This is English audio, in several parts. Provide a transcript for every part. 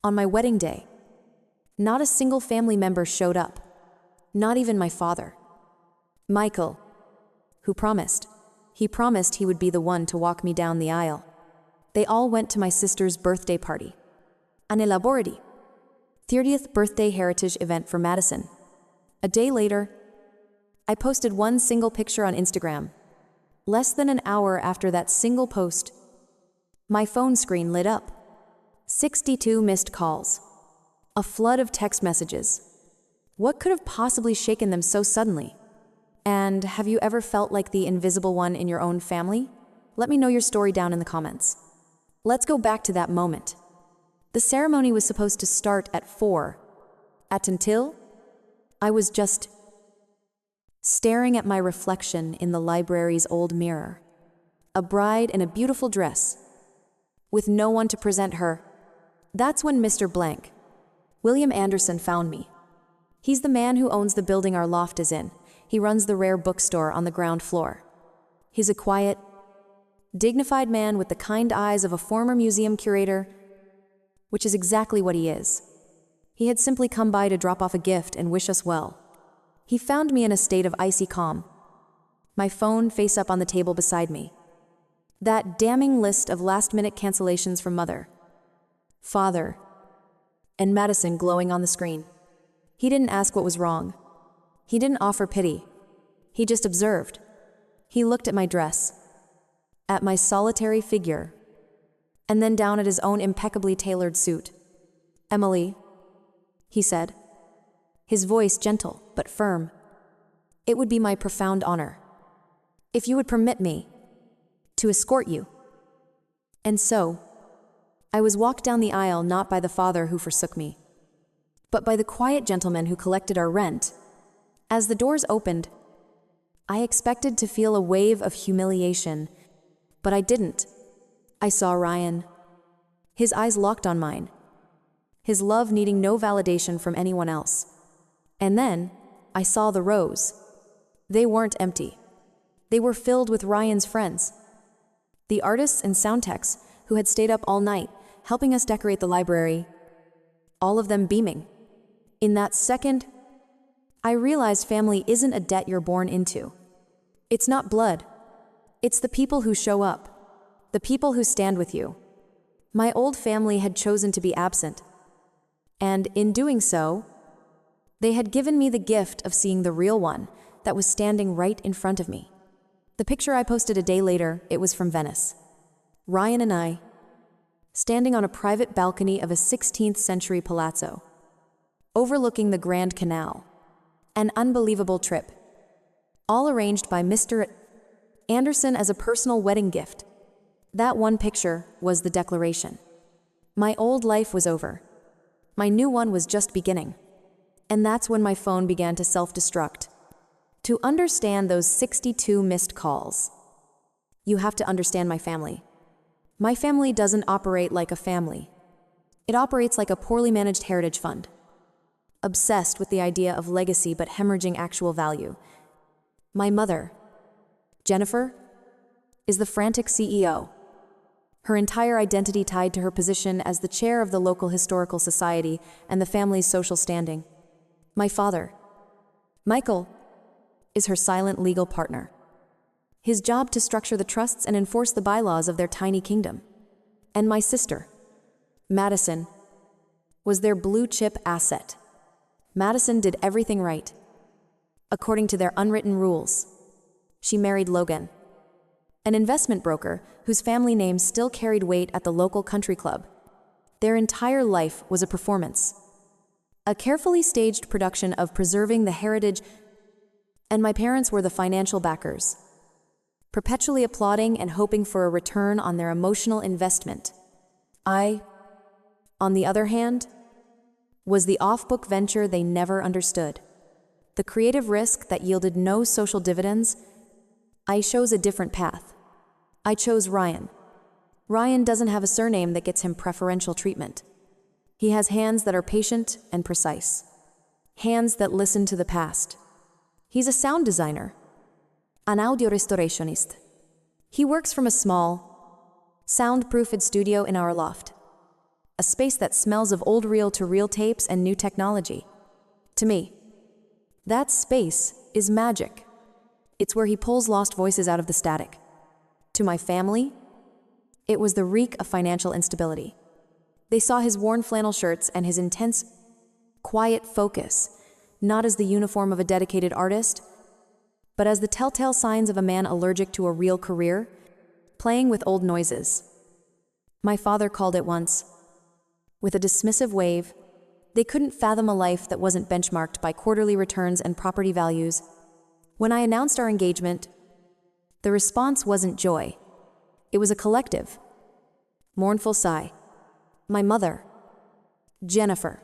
On my wedding day, not a single family member showed up, not even my father. Michael, who promised. He promised he would be the one to walk me down the aisle. They all went to my sister's birthday party. An elaborati. 30th birthday heritage event for Madison. A day later, I posted one single picture on Instagram. Less than an hour after that single post, my phone screen lit up. 62 missed calls. A flood of text messages. What could have possibly shaken them so suddenly? And have you ever felt like the invisible one in your own family? Let me know your story down in the comments. Let's go back to that moment. The ceremony was supposed to start at 4. Until I was just staring at my reflection in the library's old mirror. A bride in a beautiful dress, with no one to present her. That's when Mr. Blank, William Anderson, found me. He's the man who owns the building our loft is in. He runs the rare bookstore on the ground floor. He's a quiet, dignified man with the kind eyes of a former museum curator, which is exactly what he is. He had simply come by to drop off a gift and wish us well. He found me in a state of icy calm, my phone face up on the table beside me. That damning list of last-minute cancellations from Mother, Father, and Madison glowing on the screen. He didn't ask what was wrong. He didn't offer pity. He just observed. He looked at my dress, at my solitary figure, and then down at his own impeccably tailored suit. "Emily," he said, his voice gentle but firm, "it would be my profound honor if you would permit me to escort you." And so, I was walked down the aisle not by the father who forsook me, but by the quiet gentleman who collected our rent. As the doors opened, I expected to feel a wave of humiliation, but I didn't. I saw Ryan, his eyes locked on mine, his love needing no validation from anyone else. And then, I saw the rows. They weren't empty. They were filled with Ryan's friends, the artists and sound techs who had stayed up all night, helping us decorate the library, all of them beaming. In that second, I realized family isn't a debt you're born into. It's not blood. It's the people who show up, the people who stand with you. My old family had chosen to be absent, and in doing so, they had given me the gift of seeing the real one that was standing right in front of me. The picture I posted a day later, it was from Venice. Ryan and I, standing on a private balcony of a 16th century palazzo, overlooking the Grand Canal. An unbelievable trip, all arranged by Mr. Anderson as a personal wedding gift. That one picture was the declaration. My old life was over. My new one was just beginning. And that's when my phone began to self-destruct. To understand those 62 missed calls, you have to understand my family. My family doesn't operate like a family. It operates like a poorly managed heritage fund, obsessed with the idea of legacy but hemorrhaging actual value. My mother, Jennifer, is the frantic CEO, her entire identity tied to her position as the chair of the local historical society and the family's social standing. My father, Michael, is her silent legal partner, his job to structure the trusts and enforce the bylaws of their tiny kingdom. And my sister, Madison, was their blue-chip asset. Madison did everything right, according to their unwritten rules. She married Logan, an investment broker whose family name still carried weight at the local country club. Their entire life was a performance, a carefully staged production of preserving the heritage, and my parents were the financial backers, perpetually applauding and hoping for a return on their emotional investment. I, on the other hand, was the off-book venture they never understood. The creative risk that yielded no social dividends. I chose a different path. I chose Ryan. Ryan doesn't have a surname that gets him preferential treatment. He has hands that are patient and precise. Hands that listen to the past. He's a sound designer, an audio restorationist. He works from a small, soundproofed studio in our loft. a space that smells of old reel-to-reel tapes and new technology. To me, that space is magic. It's where he pulls lost voices out of the static. To my family, it was the reek of financial instability. They saw his worn flannel shirts and his intense, quiet focus, not as the uniform of a dedicated artist, but as the telltale signs of a man allergic to a real career, playing with old noises. My father called it once. With a dismissive wave, they couldn't fathom a life that wasn't benchmarked by quarterly returns and property values. When I announced our engagement, the response wasn't joy. It was a collective, mournful sigh. My mother, Jennifer,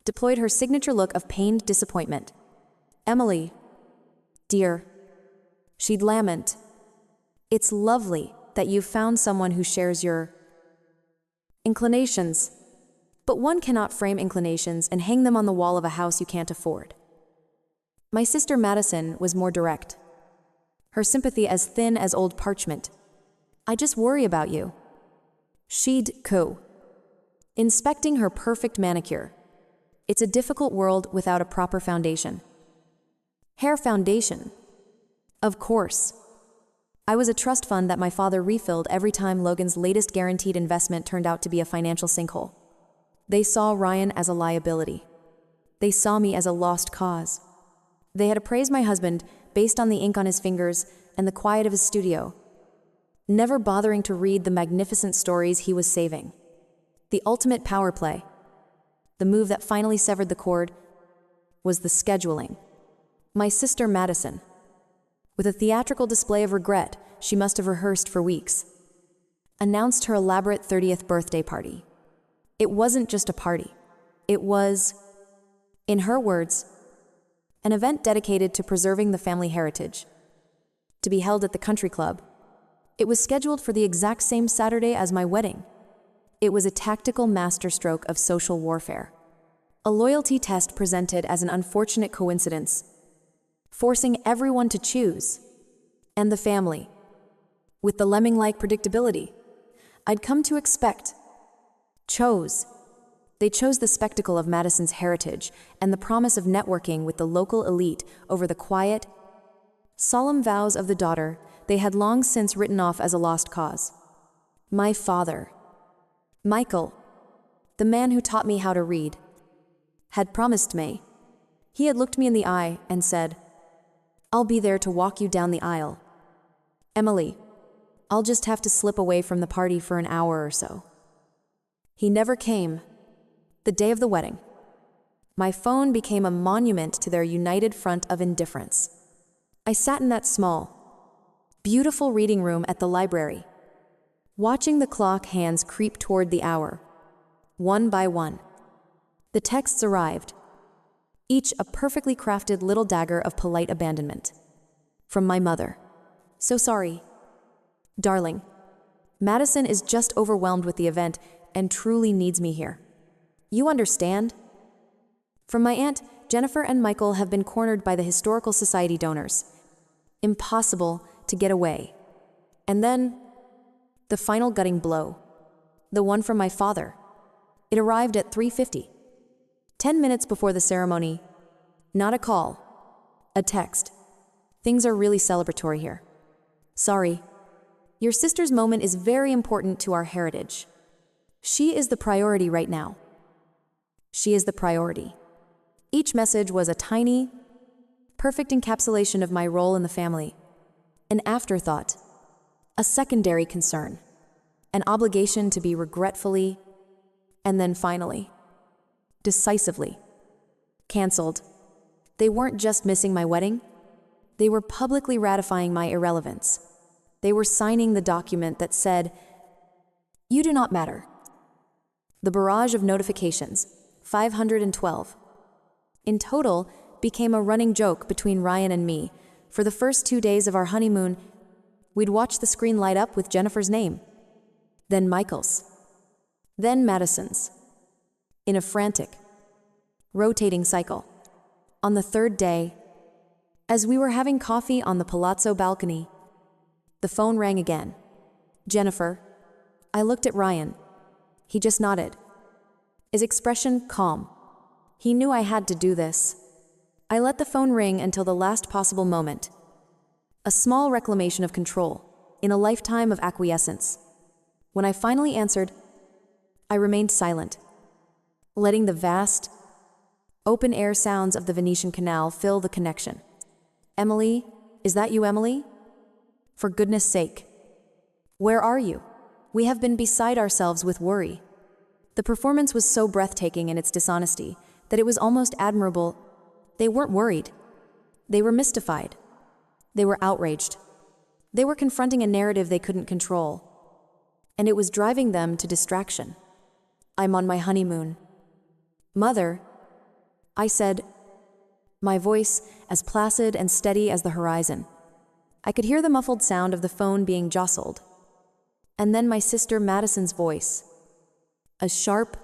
deployed her signature look of pained disappointment. Emily, dear, she'd lament, it's lovely that you've found someone who shares your inclinations, but one cannot frame inclinations and hang them on the wall of a house you can't afford. My sister Madison was more direct, her sympathy as thin as old parchment. I just worry about you. She'd coo, inspecting her perfect manicure. It's a difficult world without a proper foundation. Hair foundation. Of course. I was a trust fund that my father refilled every time Logan's latest guaranteed investment turned out to be a financial sinkhole. They saw Ryan as a liability. They saw me as a lost cause. They had appraised my husband based on the ink on his fingers and the quiet of his studio, never bothering to read the magnificent stories he was saving. The ultimate power play, the move that finally severed the cord, was the scheduling. My sister Madison, with a theatrical display of regret she must have rehearsed for weeks, announced her elaborate 30th birthday party. It wasn't just a party. It was, in her words, an event dedicated to preserving the family heritage, to be held at the country club. It was scheduled for the exact same Saturday as my wedding. It was a tactical masterstroke of social warfare, a loyalty test presented as an unfortunate coincidence, forcing everyone to choose, and the family, with the lemming-like predictability I'd come to expect, chose. They chose the spectacle of Madison's heritage and the promise of networking with the local elite over the quiet, solemn vows of the daughter they had long since written off as a lost cause. My father, Michael, the man who taught me how to read, had promised me. He had looked me in the eye and said, I'll be there to walk you down the aisle. Emily, I'll just have to slip away from the party for an hour or so. He never came. The day of the wedding, my phone became a monument to their united front of indifference. I sat in that small, beautiful reading room at the library, watching the clock hands creep toward the hour. One by one, the texts arrived, each a perfectly crafted little dagger of polite abandonment. From my mother. So sorry. Darling, Madison is just overwhelmed with the event and truly needs me here. You understand? From my aunt, Jennifer and Michael have been cornered by the Historical Society donors. Impossible to get away. And then, the final gutting blow. The one from my father. It arrived at 3:50. 10 minutes before the ceremony. Not a call. A text. Things are really celebratory here. Sorry. Your sister's moment is very important to our heritage. She is the priority right now. She is the priority. Each message was a tiny, perfect encapsulation of my role in the family. An afterthought, a secondary concern, an obligation to be regretfully, and then finally, decisively, canceled. They weren't just missing my wedding, they were publicly ratifying my irrelevance. They were signing the document that said, "You do not matter." The barrage of notifications, 512, in total, became a running joke between Ryan and me. For the first 2 days of our honeymoon, we'd watch the screen light up with Jennifer's name, then Michael's, then Madison's, in a frantic, rotating cycle. On the third day, as we were having coffee on the palazzo balcony, the phone rang again. Jennifer. I looked at Ryan. He just nodded. His expression calm. He knew I had to do this. I let the phone ring until the last possible moment. A small reclamation of control, in a lifetime of acquiescence. When I finally answered, I remained silent, letting the vast, open-air sounds of the Venetian Canal fill the connection. Emily, is that you, Emily? For goodness sake. Where are you? We have been beside ourselves with worry. The performance was so breathtaking in its dishonesty that it was almost admirable. They weren't worried. They were mystified. They were outraged. They were confronting a narrative they couldn't control. And it was driving them to distraction. I'm on my honeymoon. Mother, I said, my voice as placid and steady as the horizon. I could hear the muffled sound of the phone being jostled. And then my sister Madison's voice. A sharp,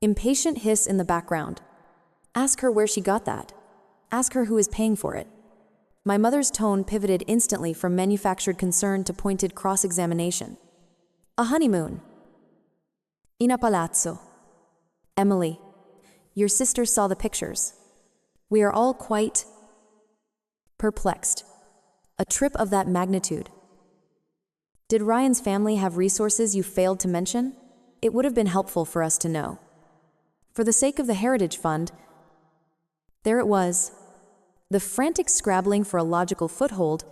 impatient hiss in the background. Ask her where she got that. Ask her who is paying for it. My mother's tone pivoted instantly from manufactured concern to pointed cross-examination. A honeymoon. In a palazzo. Emily, your sister saw the pictures. We are all quite perplexed. A trip of that magnitude. Did Ryan's family have resources you failed to mention? It would have been helpful for us to know. For the sake of the Heritage Fund, there it was. The frantic scrabbling for a logical foothold,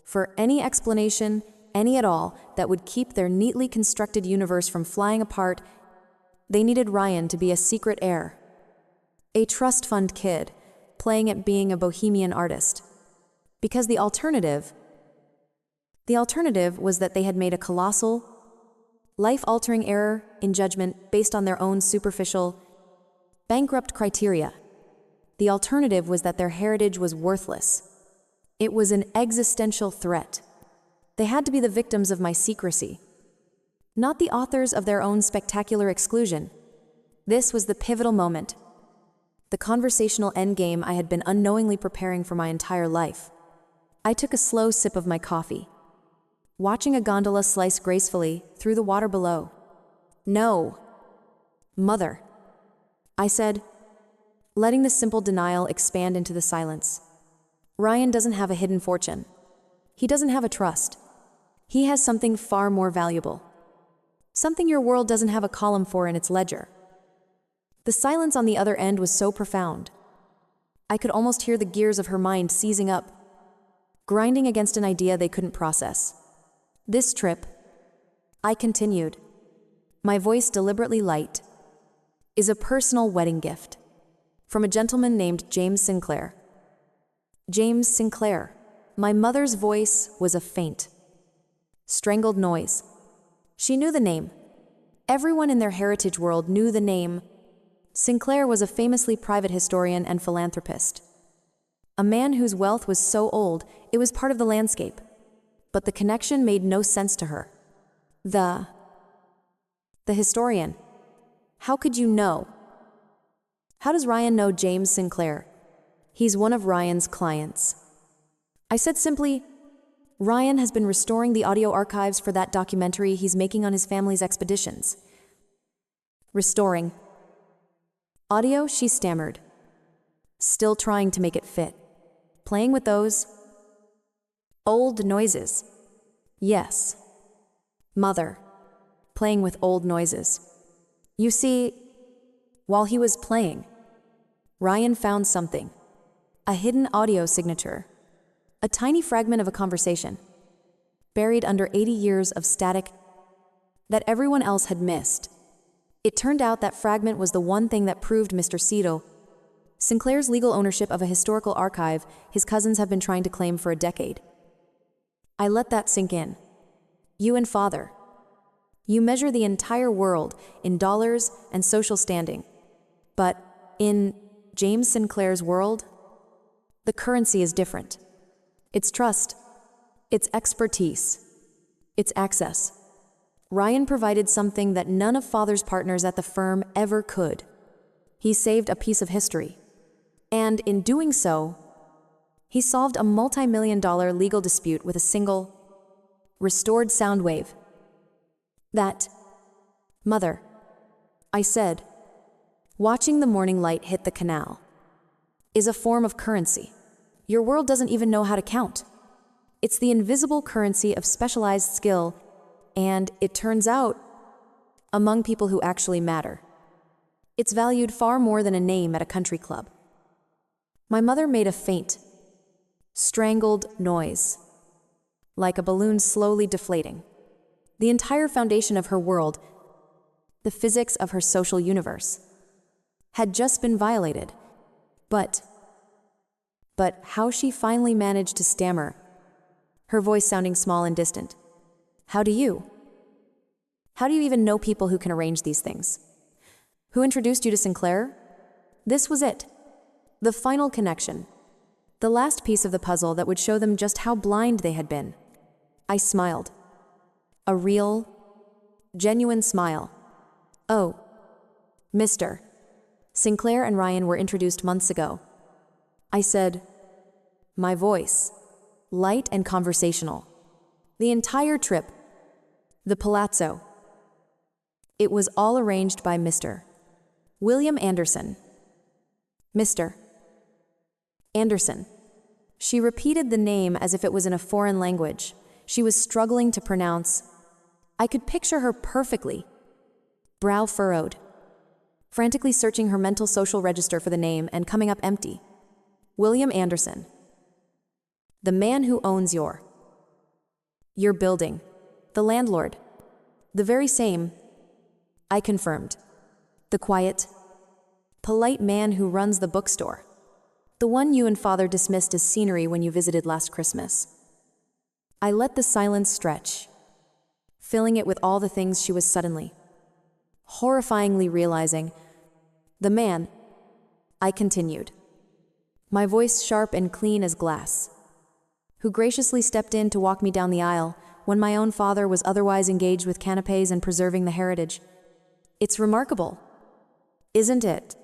for any explanation, any at all, that would keep their neatly constructed universe from flying apart. They needed Ryan to be a secret heir. A trust fund kid, playing at being a bohemian artist. Because the alternative was that they had made a colossal, life-altering error in judgment based on their own superficial, bankrupt criteria. The alternative was that their heritage was worthless. It was an existential threat. They had to be the victims of my secrecy, not the authors of their own spectacular exclusion. This was the pivotal moment, the conversational endgame I had been unknowingly preparing for my entire life. I took a slow sip of my coffee, watching a gondola slice gracefully through the water below. No, Mother, I said, letting the simple denial expand into the silence. Ryan doesn't have a hidden fortune. He doesn't have a trust. He has something far more valuable. Something your world doesn't have a column for in its ledger. The silence on the other end was so profound. I could almost hear the gears of her mind seizing up, grinding against an idea they couldn't process. This trip, I continued, my voice deliberately light, is a personal wedding gift from a gentleman named James Sinclair. James Sinclair. My mother's voice was a faint, strangled noise. She knew the name. Everyone in their heritage world knew the name. Sinclair was a famously private historian and philanthropist. A man whose wealth was so old, it was part of the landscape. But the connection made no sense to her. The historian. How could you know? How does Ryan know James Sinclair? He's one of Ryan's clients. I said simply, Ryan has been restoring the audio archives for that documentary he's making on his family's expeditions. Restoring. Audio, she stammered. Still trying to make it fit. Playing with those old noises. Yes. Mother. Playing with old noises. You see, while he was playing, Ryan found something. A hidden audio signature. A tiny fragment of a conversation, buried under 80 years of static that everyone else had missed. It turned out that fragment was the one thing that proved Mr. Cito, Sinclair's legal ownership of a historical archive his cousins have been trying to claim for a decade. I let that sink in. You and Father. You measure the entire world in dollars and social standing. But in James Sinclair's world, the currency is different. It's trust. It's expertise. It's access. Ryan provided something that none of Father's partners at the firm ever could. He saved a piece of history. And in doing so, he solved a multi-million-dollar legal dispute with a single, restored sound wave. That, Mother, I said, Watching the morning light hit the canal is a form of currency. Your world doesn't even know how to count. It's the invisible currency of specialized skill, and it turns out, among people who actually matter. It's valued far more than a name at a country club. My mother made a faint, strangled noise, like a balloon slowly deflating. The entire foundation of her world, the physics of her social universe, had just been violated. But how she finally managed to stammer, her voice sounding small and distant. How do you even know people who can arrange these things? Who introduced you to Sinclair? This was it. The final connection. The last piece of the puzzle that would show them just how blind they had been. I smiled. A real, genuine smile. Oh, Mr. Sinclair and Ryan were introduced months ago. I said, my voice, light and conversational. The entire trip, the palazzo. It was all arranged by Mr. William Anderson. Mr. Anderson. She repeated the name as if it was in a foreign language. She was struggling to pronounce. I could picture her perfectly, brow furrowed, frantically searching her mental social register for the name and coming up empty. William Anderson. The man who owns your building. The landlord. The very same, I confirmed. The quiet, polite man who runs the bookstore. The one you and Father dismissed as scenery when you visited last Christmas. I let the silence stretch, filling it with all the things she was suddenly, horrifyingly realizing. The man, I continued, my voice sharp and clean as glass, who graciously stepped in to walk me down the aisle when my own father was otherwise engaged with canapés and preserving the heritage. It's remarkable, isn't it,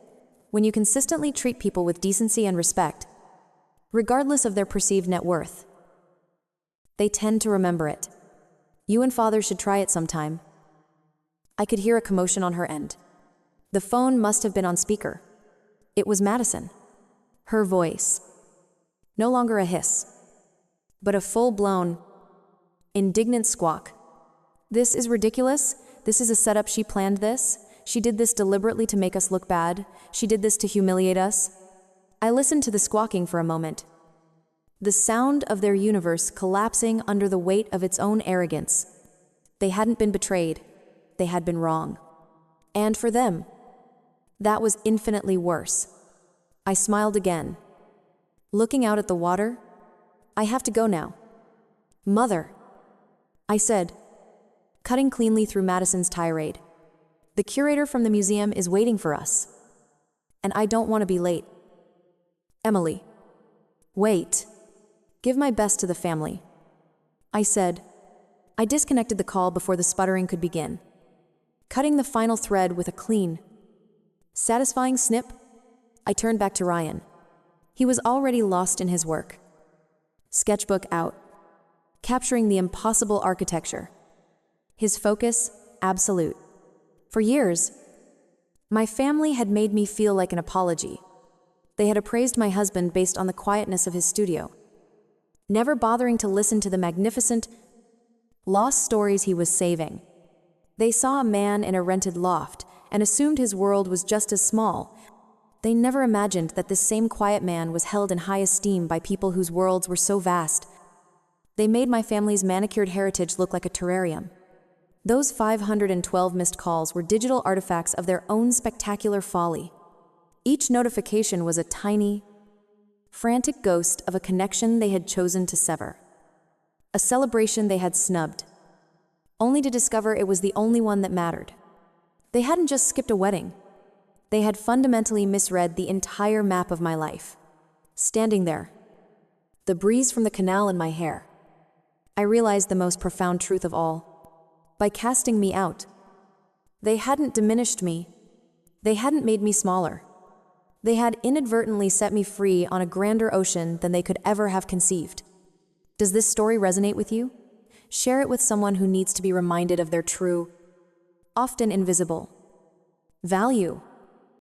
when you consistently treat people with decency and respect, regardless of their perceived net worth. They tend to remember it. You and Father should try it sometime. I could hear a commotion on her end. The phone must have been on speaker. It was Madison. Her voice. No longer a hiss, but a full-blown, indignant squawk. This is ridiculous. This is a setup. She planned this. She did this deliberately to make us look bad. She did this to humiliate us. I listened to the squawking for a moment. The sound of their universe collapsing under the weight of its own arrogance. They hadn't been betrayed. They had been wrong. And for them, that was infinitely worse. I smiled again. Looking out at the water, I have to go now. Mother, I said, cutting cleanly through Madison's tirade. The curator from the museum is waiting for us, and I don't want to be late. Emily, wait. Give my best to the family. I said. I disconnected the call before the sputtering could begin, cutting the final thread with a clean, satisfying snip. I turned back to Ryan. He was already lost in his work. Sketchbook out, capturing the impossible architecture. His focus, absolute. For years, my family had made me feel like an apology. They had appraised my husband based on the quietness of his studio, never bothering to listen to the magnificent, lost stories he was saving. They saw a man in a rented loft and assumed his world was just as small. They never imagined that this same quiet man was held in high esteem by people whose worlds were so vast. They made my family's manicured heritage look like a terrarium. Those 512 missed calls were digital artifacts of their own spectacular folly. Each notification was a tiny, frantic ghost of a connection they had chosen to sever. A celebration they had snubbed, only to discover it was the only one that mattered. They hadn't just skipped a wedding. They had fundamentally misread the entire map of my life. Standing there, the breeze from the canal in my hair, I realized the most profound truth of all. By casting me out, they hadn't diminished me. They hadn't made me smaller. They had inadvertently set me free on a grander ocean than they could ever have conceived. Does this story resonate with you? Share it with someone who needs to be reminded of their true, often invisible, value.